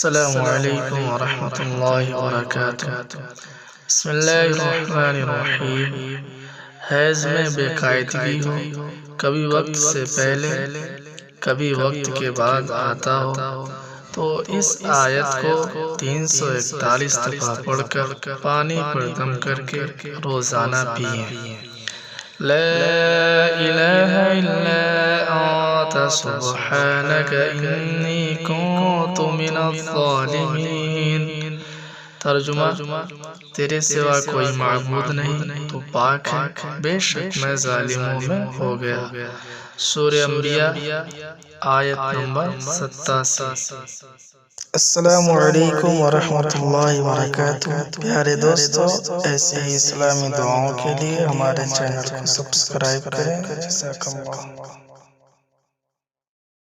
السلام علیکم ورحمۃ اللہ وبرکاتہ۔ بسم اللہ الرحمن الرحیم۔ حیض میں بے قاعدگی ہو، کبھی وقت سے پہلے کبھی وقت کے بعد آتا ہو تو اس آیت کو 341 دفعہ پڑھ کر پانی پر دم کر کے روزانہ پئیں۔ لا الہ الا انت سبحانک انی کنت من الظالمین۔ ترجمہ: تیرے سوا کوئی معبود نہیں، تو پاک ہے، بے شک میں ظالموں میں ہو گیا۔ سورہ انبیاء آیت نمبر 87۔ السلام علیکم ورحمۃ اللہ وبرکاتہ۔ پیارے دوستو، ایسے ہی اسلامی دعاؤں کے لیے ہمارے چینل کو سبسکرائب کریں۔ جزاک اللہ۔